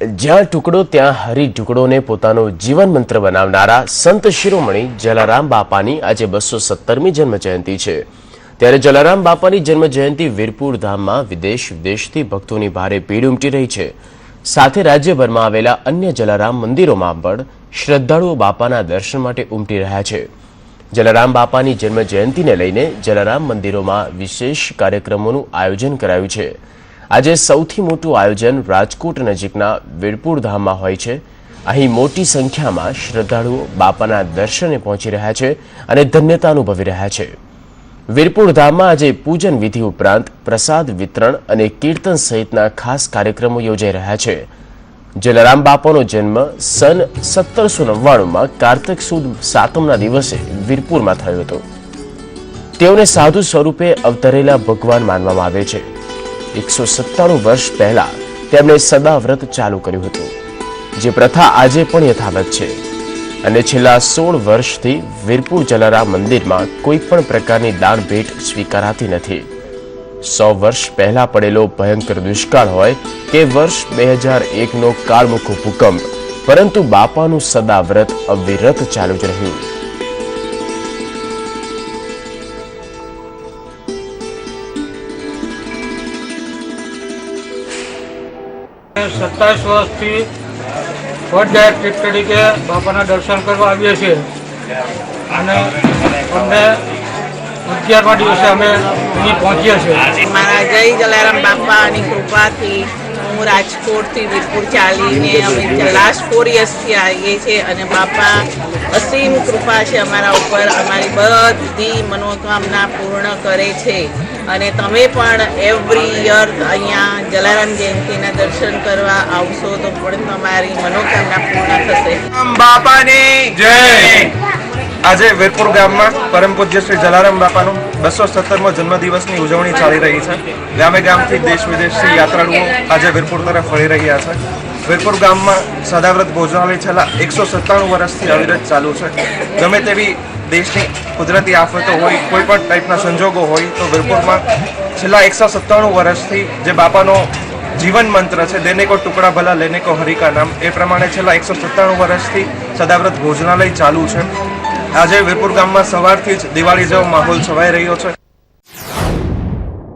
જ્યાં ટુકડો ત્યાં હરી ટુકડોને પોતાનો જીવન મંત્ર બનાવનારા સંત શિરોમણી જલારામ બાપાની આજે 217મી જન્મ જયંતિ છે। ત્યારે જલારામ બાપાની જન્મ જયંતિ વીરપુર ધામમાં વિદેશ વિદેશથી ભક્તોની ભારે ભીડ ઉમટી રહી છે। સાથે રાજ્યભરમાં આવેલા અન્ય જલારામ મંદિરોમાં પણ શ્રદ્ધાળુઓ બાપાના દર્શન માટે ઉમટી રહ્યા છે। જલારામ બાપાની જન્મ જયંતિને લઈને જલારામ મંદિરોમાં વિશેષ કાર્યક્રમોનું આયોજન કરાયું છે। આજે સૌથી મોટું આયોજન રાજકોટ નજીકના વીરપુર ધામમાં હોય છે। અહીં મોટી સંખ્યામાં શ્રદ્ધાળુઓ બાપાના દર્શને પહોંચી રહ્યા છે અને ધન્યતા અનુભવી રહ્યા છે। વીરપુર ધામમાં આજે પૂજન વિધિ ઉપરાંત પ્રસાદ વિતરણ અને કીર્તન સહિતના ખાસ કાર્યક્રમો યોજાઈ રહ્યા છે। જલારામ બાપાનો જન્મ સન 1799માં કાર્તક સુદ 7મના દિવસે વીરપુરમાં થયો હતો। તેઓને સાધુ સ્વરૂપે અવતરેલા ભગવાન માનવામાં આવે છે। 197 વર્ષ પહેલા તેમણે સદાવ્રત ચાલુ કર્યું હતું, જે પ્રથા આજે પણ યથાવત છે અને છેલ્લા 16 વર્ષથી વીરપુર જલારામ મંદિરમાં કોઈ પણ પ્રકારની દાન ભેટ સ્વીકારાતી નથી। 100 વર્ષ પહેલા પડેલો ભયંકર દુષ્કાળ હોય કે વર્ષ 2001નો કાળમુખો ભૂકંપ, પરંતુ બાપાનું સદાવ્રત અવિરત ચાલુ જ રહ્યું। 27 વર્ષથી ફર્સ્ટ ડાયરેક્ટ ટ્રીપ તરીકે બાપાના દર્શન કરવા આવીએ છીએ અને અમને 11મા દિવસે અમે અહીં પહોંચ્યા છીએ। મારા જય જલારામ બાપાની કૃપાથી હું રાજકોટથી વીરપુર ચાલીને અમે લાસ્ટ 4 યર્સથી આવીએ છીએ અને બાપા અસીમ કૃપા છે અમારા ઉપર, અમારી બધી મનોકામના પૂર્ણ કરે છે અને તમે પણ એવરી યર અહીંયા જલારામ જયંતિના દર્શન કરવા આવશો તો પણ તમારી મનોકામના પૂર્ણ થશે। બાપાની જય। આજે વીરપુર ગામમાં પરમ પૂજ્ય શ્રી જલારામ બાપાનો 217મો જન્મદિવસની ઉજવણી ચાલી રહી છે। ગામે ગામથી દેશ વિદેશથી યાત્રાળુઓ આજે વીરપુર તરફ વળી રહ્યા છે। વીરપુર ગામમાં સદાવ્રત ભોજનાલય છેલ્લા 197 વર્ષથી અવિરત ચાલુ છે। ગમે તેવી દેશની કુદરતી આફતો હોય, કોઈ પણ ટાઈપના સંજોગો હોય તો વીરપુરમાં છેલ્લા 197 વર્ષથી જે બાપાનો જીવન મંત્ર છે, દેને કો ટુકડા ભલા લેને કો હરિ કા નામ, એ પ્રમાણે છેલ્લા 197 વર્ષથી સદાવ્રત ભોજનાલય ચાલુ છે। આજે વીરપુર ગામમાં સવારથી જ દિવાળી જેવો માહોલ છવાઈ રહ્યો છે।